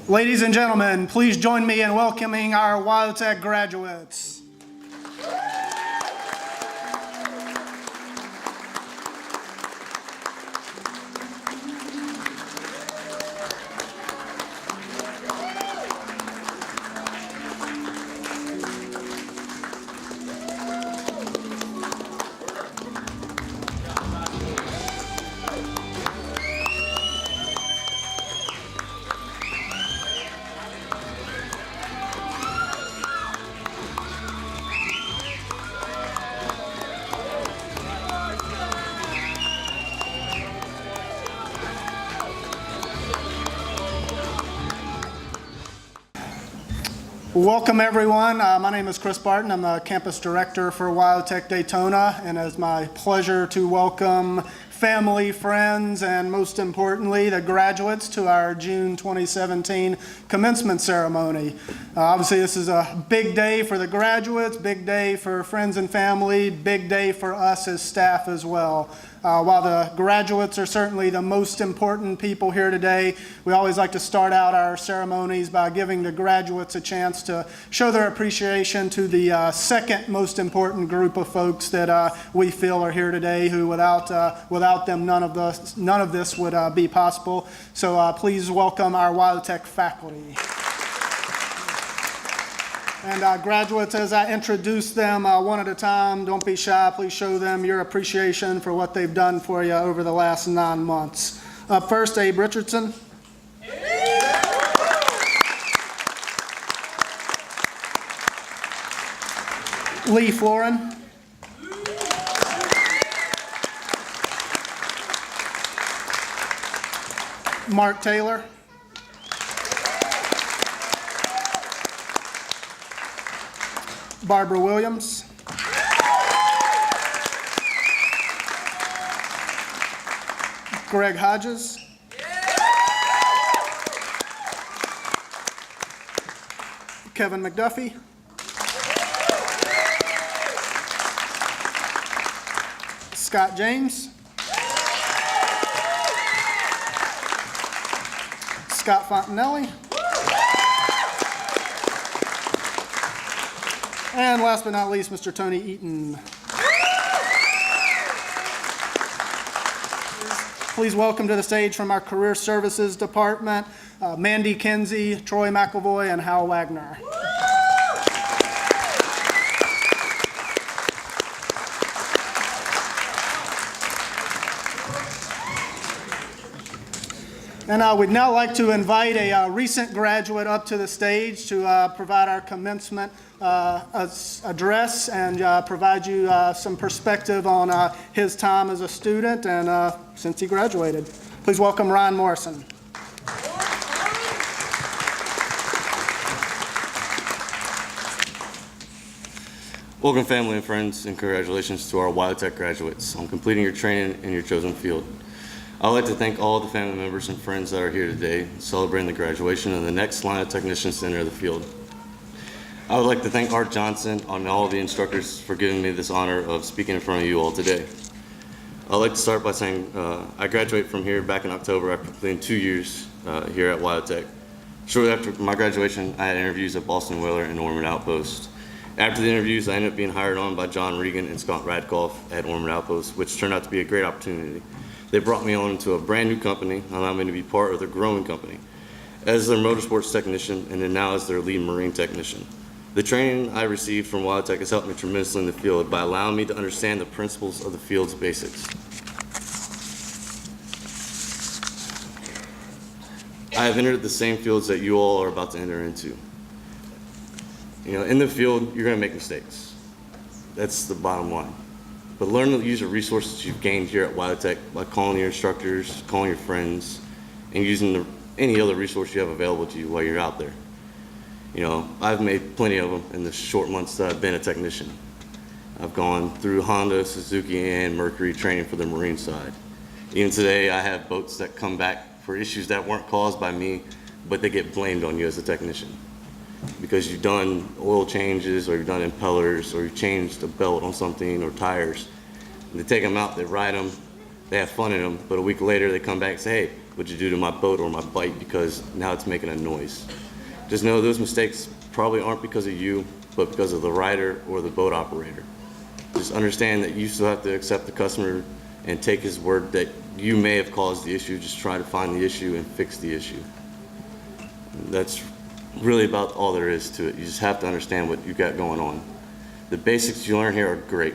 Ladies and gentlemen, please join me in welcoming our Wyotech graduates. Welcome everyone. My name is Chris Barton. I'm the campus director for Wyotech Daytona, and it's my pleasure to welcome family, friends, and most importantly, the graduates to our June 2017 commencement ceremony. Obviously, this is a big day for the graduates, big day for friends and family, big day for us as staff as well. While the graduates are certainly the most important people here today, we always like to start out our ceremonies by giving the graduates a chance to show their appreciation to the second most important group of folks that we feel are here today, who without them none of this would be possible. So please welcome our Wyotech faculty. And graduates, as I introduce them one at a time, don't be shy. Please show them your appreciation for what they've done for you over the last 9 months. Up first, Abe Richardson. Lee Florin. Mark Taylor. Barbara Williams. Greg Hodges. Kevin McDuffie. Scott James. Scott Fontanelli. And last but not least, Mr. Tony Eaton. Please welcome to the stage from our Career Services Department, Mandy Kinsey, Troy McAvoy, and Hal Wagner. And we'd now like to invite a recent graduate up to the stage to provide our commencement address and provide you some perspective on his time as a student and since he graduated. Please welcome Ryan Morrison. Welcome family and friends, and congratulations to our Wyotech graduates on completing your training in your chosen field. I'd like to thank all the family members and friends that are here today celebrating the graduation of the next line of technicians to enter the field. I would like to thank Art Johnson and all of the instructors for giving me this honor of speaking in front of you all today. I'd like to start by saying I graduated from here back in October after completing 2 years here at Wyotech. Shortly after my graduation, I had interviews at Boston Whaler and Ormond Outpost. After the interviews, I ended up being hired on by John Regan and Scott Radkoff at Ormond Outpost, which turned out to be a great opportunity. They brought me on to a brand new company, allowing me to be part of their growing company as their motorsports technician and then now as their lead marine technician. The training I received from Wyotech has helped me tremendously in the field by allowing me to understand the principles of the field's basics. I have entered the same fields that you all are about to enter into. You know, in the field, you're going to make mistakes. That's the bottom line. But learn to use the resources you've gained here at Wyotech by calling your instructors, calling your friends, and using any other resource you have available to you while you're out there. You know, I've made plenty of them in the short months that I've been a technician. I've gone through Honda, Suzuki, and Mercury training for the marine side. Even today, I have boats that come back for issues that weren't caused by me, but they get blamed on you as a technician. Because you've done oil changes, or you've done impellers, or you've changed a belt on something, or tires. And they take them out, they ride them, they have fun in them, but a week later they come back and say, hey, would you do to my boat or my bike because now it's making a noise? Just know those mistakes probably aren't because of you, but because of the rider or the boat operator. Just understand that you still have to accept the customer and take his word that you may have caused the issue. Just try to find the issue and fix the issue. That's really about all there is to it. You just have to understand what you've got going on. The basics you learn here are great,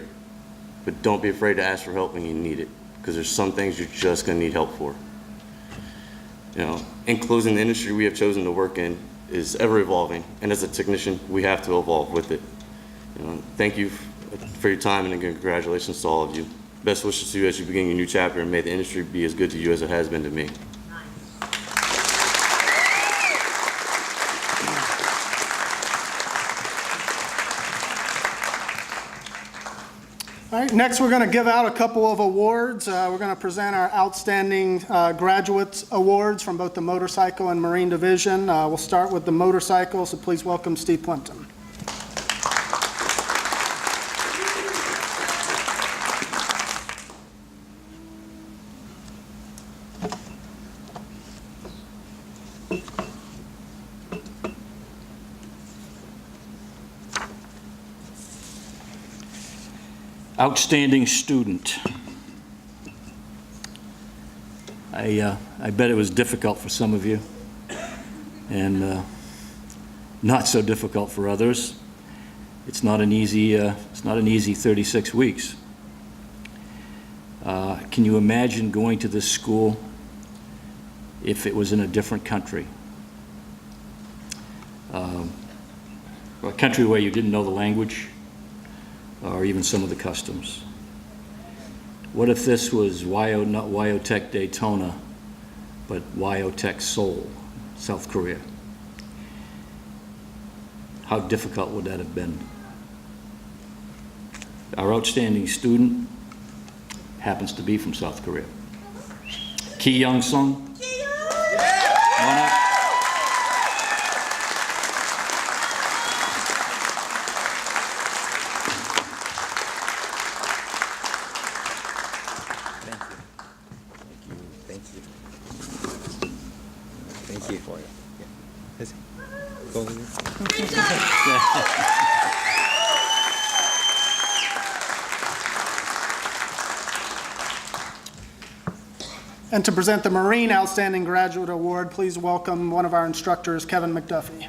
but don't be afraid to ask for help when you need it, because there's some things you're just going to need help for. You know, in closing, the industry we have chosen to work in is ever evolving, and as a technician, we have to evolve with it. You know, thank you for your time, and again, congratulations to all of you. Best wishes to you as you begin your new chapter, and may the industry be as good to you as it has been to me. All right, next we're going to give out a couple of awards. We're going to present our outstanding graduates awards from both the motorcycle and marine division. We'll start with the motorcycle, so please welcome Steve Plimpton. Outstanding student. I bet it was difficult for some of you, and not so difficult for others. It's not an easy 36 weeks. Can you imagine going to this school if it was in a different country? A country where you didn't know the language, or even some of the customs. What if this was not Wyotech Daytona, but Wyotech Seoul, South Korea? How difficult would that have been? Our outstanding student happens to be from South Korea. Ki Young-sung. Come on up. Thank you for it. And to present the Marine Outstanding Graduate Award, please welcome one of our instructors, Kevin McDuffie.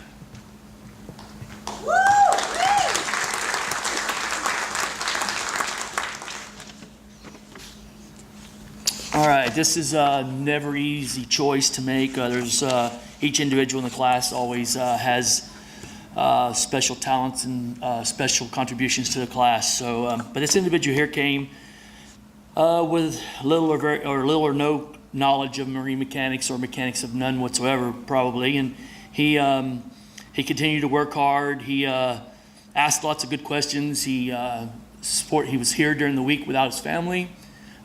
All right, this is a never easy choice to make. There's each individual in the class always has special talents and special contributions to the class. So, but this individual here came with little or no knowledge of marine mechanics, or mechanics of none whatsoever, probably. And he continued to work hard. He asked lots of good questions. He was here during the week without his family.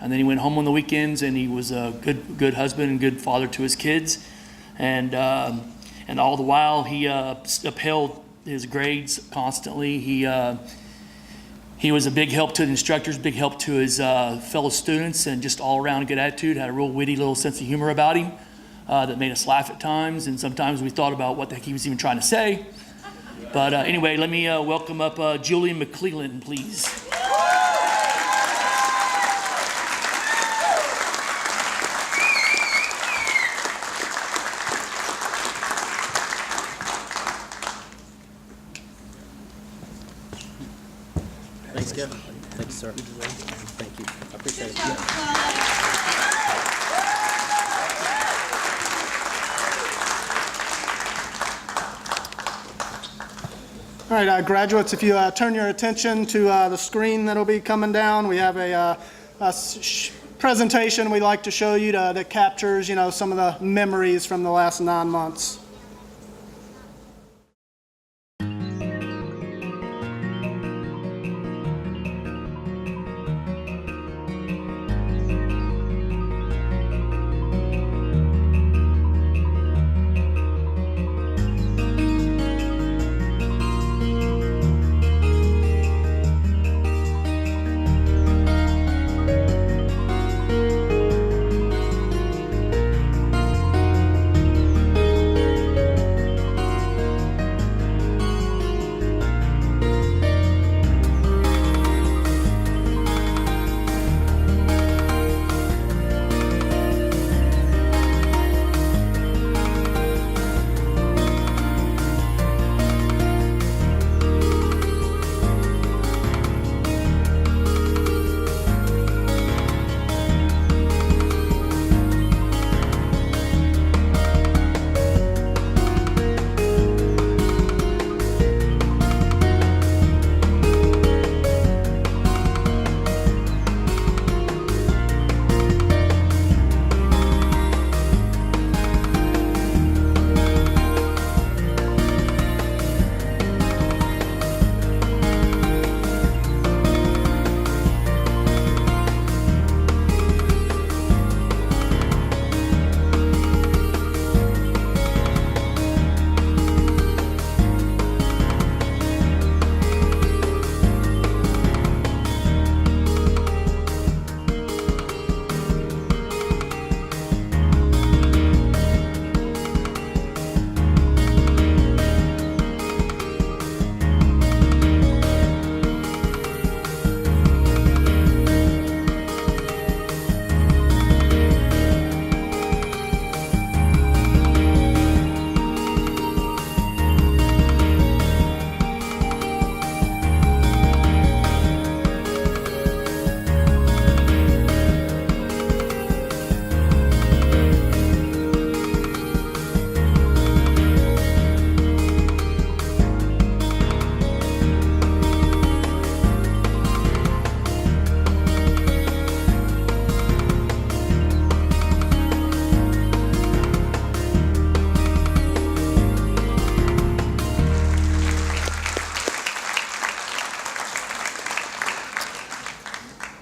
And then he went home on the weekends, and he was a good husband and good father to his kids. And all the while, he upheld his grades constantly. He was a big help to the instructors, big help to his fellow students, and just all around a good attitude. Had a real witty little sense of humor about him that made us laugh at times. And sometimes we thought about what the heck he was even trying to say. But anyway, let me welcome up Julian McClellan, please. Thanks, Kevin. Thanks, sir. Thank you. I appreciate it. All right, graduates, if you turn your attention to the screen that'll be coming down, we have a presentation we'd like to show you that captures, some of the memories from the last 9 months.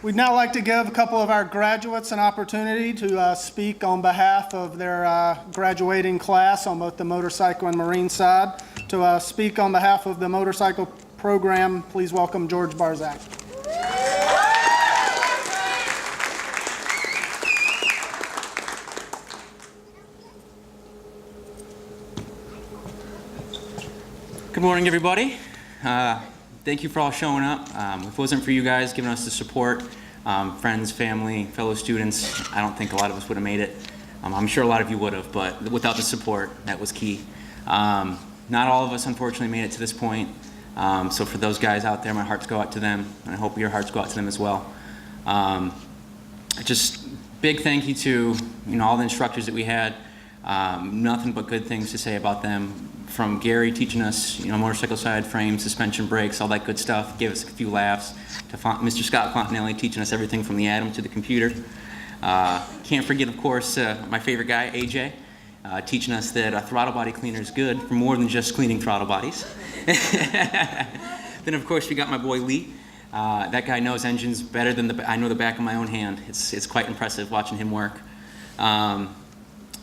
We'd now like to give a couple of our graduates an opportunity to speak on behalf of their graduating class on both the motorcycle and marine side. To speak on behalf of the motorcycle program, please welcome George Barzak. Good morning, everybody. Thank you for all showing up. If it wasn't for you guys giving us the support, friends, family, fellow students, I don't think a lot of us would have made it. I'm sure a lot of you would have, but without the support, that was key. Not all of us, unfortunately, made it to this point. So for those guys out there, my hearts go out to them, and I hope your hearts go out to them as well. Just big thank you to all the instructors that we had. Nothing but good things to say about them. From Gary teaching us, motorcycle side frame, suspension brakes, all that good stuff, gave us a few laughs, to Mr. Scott Fontanelli teaching us everything from the atom to the computer. Can't forget, of course, my favorite guy, AJ, teaching us that a throttle body cleaner is good for more than just cleaning throttle bodies. Then, of course, we got my boy Lee. That guy knows engines better than I know the back of my own hand. It's quite impressive watching him work.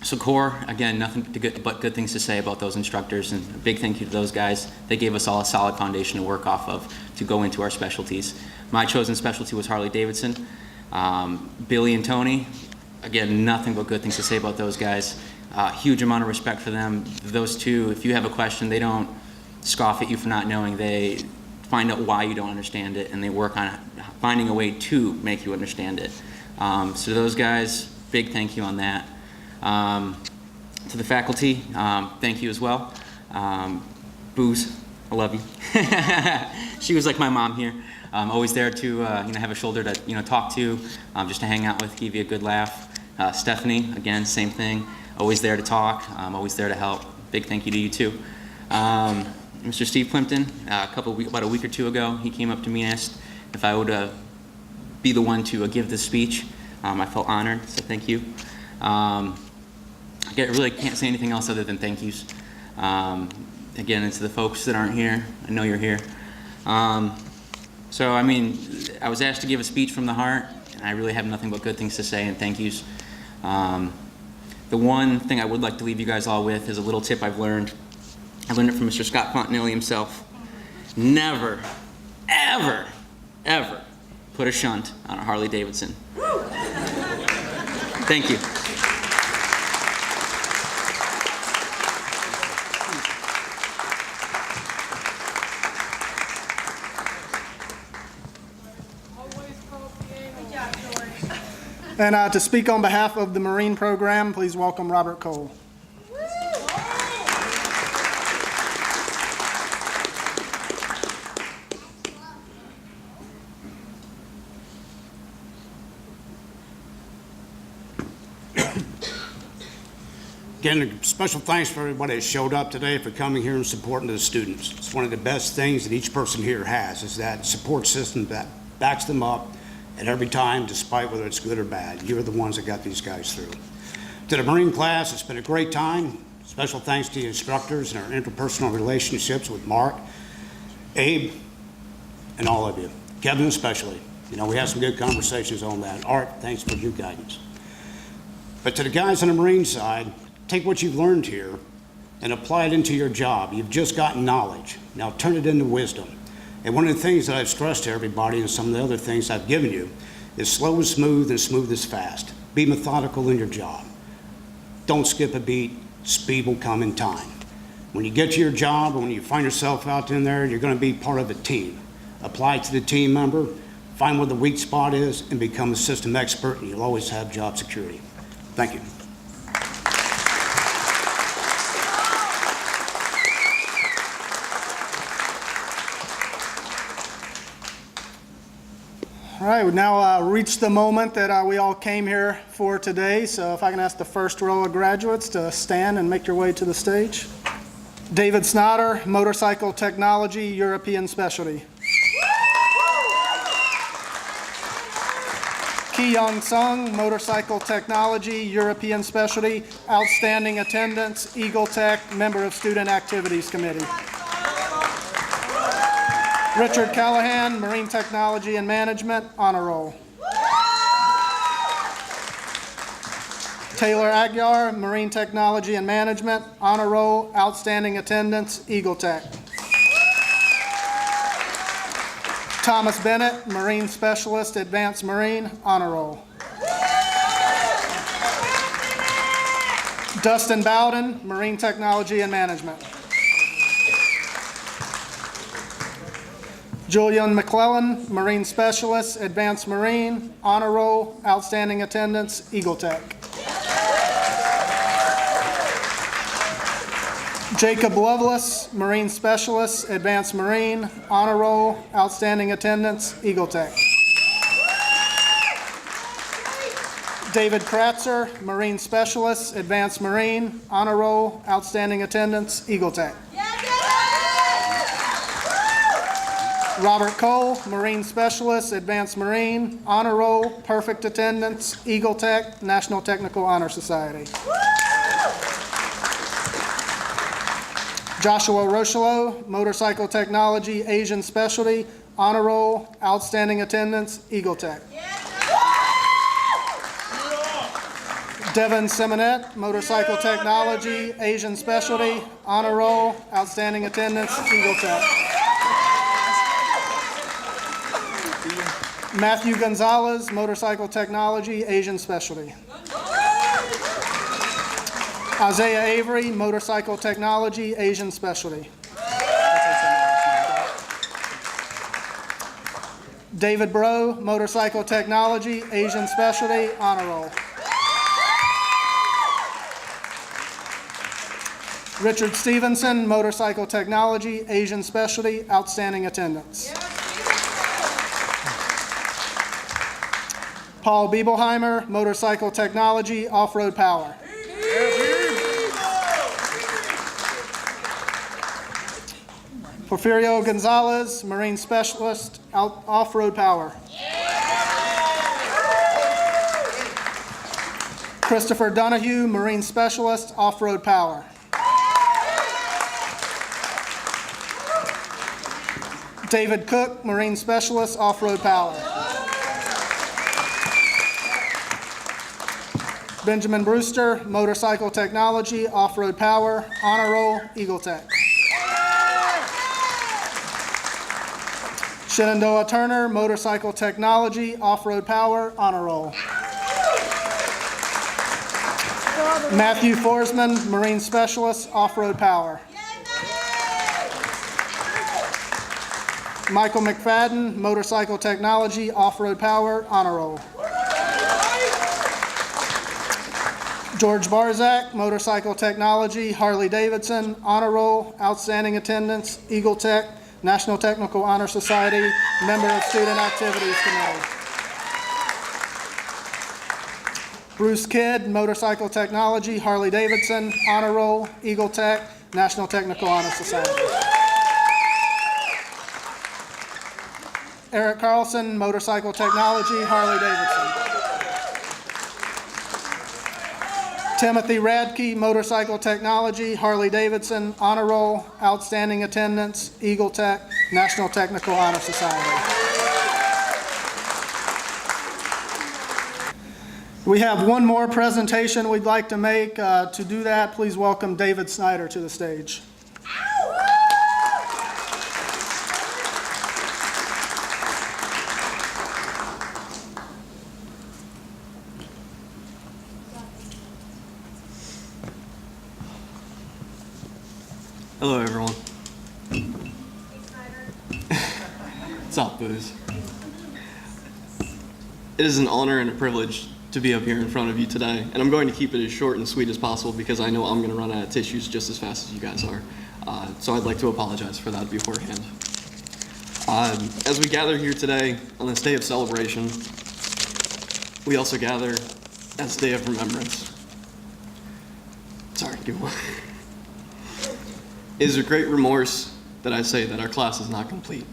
So Core, again, nothing but good things to say about those instructors, and a big thank you to those guys. They gave us all a solid foundation to work off of to go into our specialties. My chosen specialty was Harley Davidson. Billy and Tony, again, nothing but good things to say about those guys. Huge amount of respect for them. Those two, if you have a question, they don't scoff at you for not knowing. They find out why you don't understand it, and they work on finding a way to make you understand it. So to those guys, big thank you on that. To the faculty, thank you as well. Booze, I love you. She was like my mom here. Always there to have a shoulder to talk to, just to hang out with, give you a good laugh. Stephanie, again, same thing. Always there to talk. Always there to help. Big thank you to you too. Mr. Steve Plimpton, about a week or two ago, he came up to me and asked if I would be the one to give this speech. I felt honored, so thank you. I really can't say anything else other than thank yous. Again, it's the folks that aren't here. I know you're here. So, I was asked to give a speech from the heart, and I really have nothing but good things to say and thank yous. The one thing I would like to leave you guys all with is a little tip I've learned. I learned it from Mr. Scott Fontanelli himself. Never, ever, ever put a shunt on a Harley Davidson. Thank you. And to speak on behalf of the Marine program, please welcome Robert Cole. Again, special thanks for everybody that showed up today for coming here and supporting the students. It's one of the best things that each person here has, is that support system that backs them up at every time, despite whether it's good or bad. You're the ones that got these guys through. To the Marine class, it's been a great time. Special thanks to the instructors and our interpersonal relationships with Mark, Abe, and all of you. Kevin especially. We had some good conversations on that. Art, thanks for your guidance. But to the guys on the Marine side, take what you've learned here and apply it into your job. You've just gotten knowledge. Now turn it into wisdom. And one of the things that I've stressed to everybody, and some of the other things I've given you, is slow is smooth and smooth is fast. Be methodical in your job. Don't skip a beat. Speed will come in time. When you get to your job, or when you find yourself out in there, you're going to be part of a team. Apply to the team member, find where the weak spot is, and become a system expert, and you'll always have job security. Thank you. All right, we've now reached the moment that we all came here for today. So if I can ask the first row of graduates to stand and make your way to the stage. David Snyder, Motorcycle Technology, European Specialty. Ki-Young Sung, Motorcycle Technology, European Specialty, Outstanding Attendance, Eagle Tech, Member of Student Activities Committee. Richard Callahan, Marine Technology and Management, Honor Roll. Taylor Aguiar, Marine Technology and Management, Honor Roll, Outstanding Attendance, Eagle Tech. Thomas Bennett, Marine Specialist, Advanced Marine, Honor Roll. Dustin Bowden, Marine Technology and Management. Julian McClellan, Marine Specialist, Advanced Marine, Honor Roll, Outstanding Attendance, Eagle Tech. Jacob Lovelace, Marine Specialist, Advanced Marine, Honor Roll, Outstanding Attendance, Eagle Tech. David Kratzer, Marine Specialist, Advanced Marine, Honor Roll, Outstanding Attendance, Eagle Tech. Robert Cole, Marine Specialist, Advanced Marine, Honor Roll, Perfect Attendance, Eagle Tech, National Technical Honor Society. Joshua Rocheleau, Motorcycle Technology, Asian Specialty, Honor Roll, Outstanding Attendance, Eagle Tech. Devin Simonette, Motorcycle Technology, Asian Specialty, Honor Roll, Outstanding Attendance, Eagle Tech. Matthew Gonzalez, Motorcycle Technology, Asian Specialty. Isaiah Avery, Motorcycle Technology, Asian Specialty. David Bro, Motorcycle Technology, Asian Specialty, Honor Roll. Richard Stevenson, Motorcycle Technology, Asian Specialty, Outstanding Attendance. Paul Biebelheimer, Motorcycle Technology, Off-Road Power. Porfirio Gonzalez, Marine Specialist, Off-Road Power. Christopher Donahue, Marine Specialist, Off-Road Power. David Cook, Marine Specialist, Off-Road Power. Benjamin Brewster, Motorcycle Technology, Off-Road Power, Honor Roll, Eagle Tech. Shenandoah Turner, Motorcycle Technology, Off-Road Power, Honor Roll. Matthew Forsman, Marine Specialist, Off-Road Power. Michael McFadden, Motorcycle Technology, Off-Road Power, Honor Roll. George Barzak, Motorcycle Technology, Harley-Davidson, Honor Roll, Outstanding Attendance, Eagle Tech, National Technical Honor Society, member of Student Activities Committee. Bruce Kidd, Motorcycle Technology, Harley-Davidson, Honor Roll, Eagle Tech, National Technical Honor Society. Eric Carlson, Motorcycle Technology, Harley-Davidson. Timothy Radke, Motorcycle Technology, Harley-Davidson, Honor Roll, Outstanding Attendance, Eagle Tech, National Technical Honor Society. We have one more presentation we'd like to make. To do that, please welcome David Snyder to the stage. Hello, everyone. What's up, Booze? It is an honor and a privilege to be up here in front of you today, and I'm going to keep it as short and sweet as possible because I know I'm going to run out of tissues just as fast as you guys are. So I'd like to apologize for that beforehand. As we gather here today on this day of celebration, we also gather as a day of remembrance. Sorry, give one. It is a great remorse that I say that our class is not complete.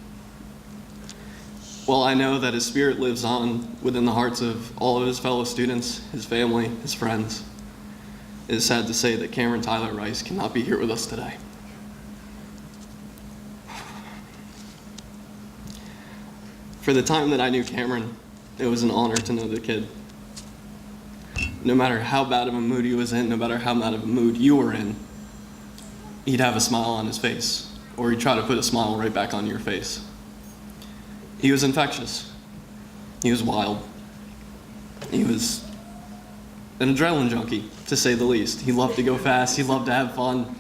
While I know that his spirit lives on within the hearts of all of his fellow students, his family, his friends, it is sad to say that Cameron Tyler Rice cannot be here with us today. For the time that I knew Cameron, it was an honor to know the kid. no matter how bad of a mood he was in, no matter how bad of a mood you were in, he'd have a smile on his face, or he'd try to put a smile right back on your face. He was infectious. He was wild. He was an adrenaline junkie, to say the least. He loved to go fast, he loved to have fun,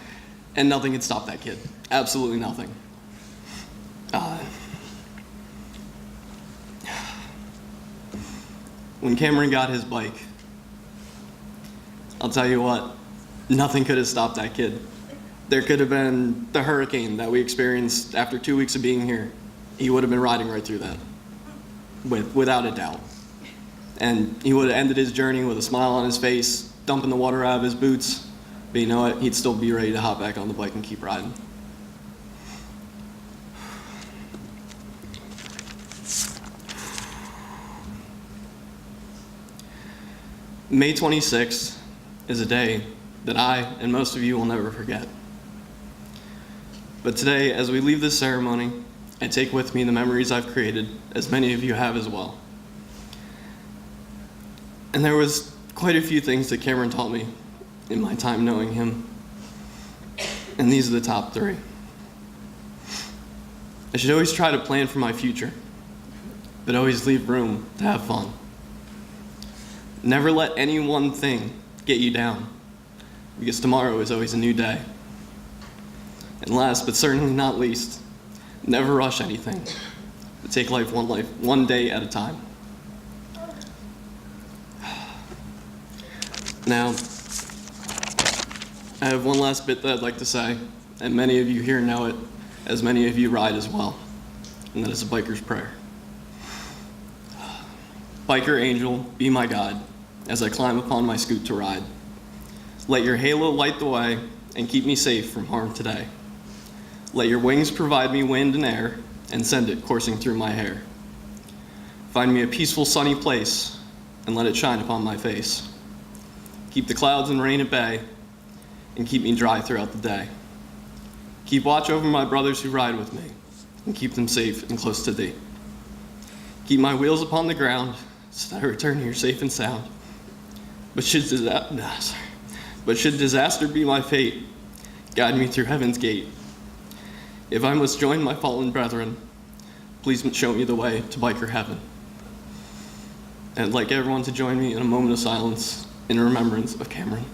and nothing could stop that kid. Absolutely nothing. When Cameron got his bike, I'll tell you what, nothing could have stopped that kid. There could have been the hurricane that we experienced after 2 weeks of being here. He would have been riding right through that, without a doubt. And he would have ended his journey with a smile on his face, dumping the water out of his boots. But you know what? He'd still be ready to hop back on the bike and keep riding. May 26th is a day that I and most of you will never forget. But today, as we leave this ceremony, I take with me the memories I've created, as many of you have as well. And there was quite a few things that Cameron taught me in my time knowing him. And these are the top 3. I should always try to plan for my future, but always leave room to have fun. Never let any one thing get you down, because tomorrow is always a new day. And last, but certainly not least, never rush anything, but take life one day at a time. Now, I have one last bit that I'd like to say, and many of you here know it, as many of you ride as well, and that is a biker's prayer. Biker angel, be my guide, as I climb upon my scoot to ride. Let your halo light the way and keep me safe from harm today. Let your wings provide me wind and air and send it coursing through my hair. Find me a peaceful sunny place and let it shine upon my face. Keep the clouds and rain at bay and keep me dry throughout the day. Keep watch over my brothers who ride with me and keep them safe and close to thee. Keep my wheels upon the ground so that I return here safe and sound. But should disaster be my fate, guide me through heaven's gate. If I must join my fallen brethren, please show me the way to biker heaven. And I'd like everyone to join me in a moment of silence in remembrance of Cameron.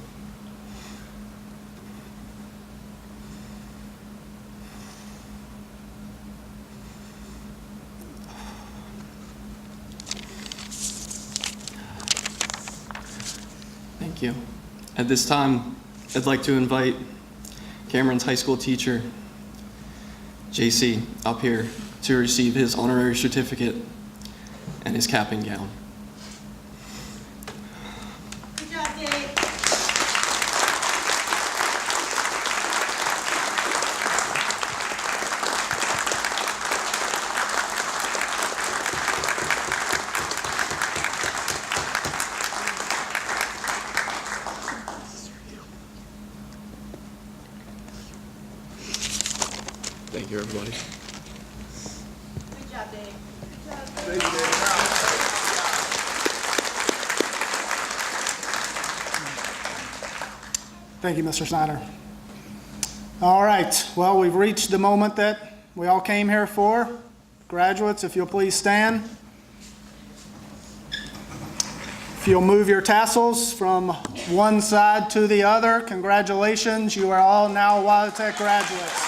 Thank you. At this time, I'd like to invite Cameron's high school teacher, JC, up here to receive his honorary certificate and his cap and gown. Good job, Dave. Thank you, everybody. Good job, Dave. Thank you, Mr. Snyder. All right, well, we've reached the moment that we all came here for. Graduates, if you'll please stand. If you'll move your tassels from one side to the other, congratulations, you are all now Wyotech graduates.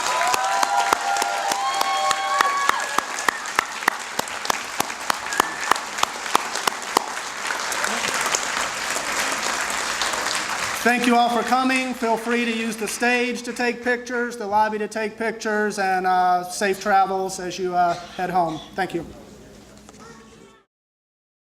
Thank you all for coming. Feel free to use the stage to take pictures, the lobby to take pictures, and safe travels as you head home. Thank you.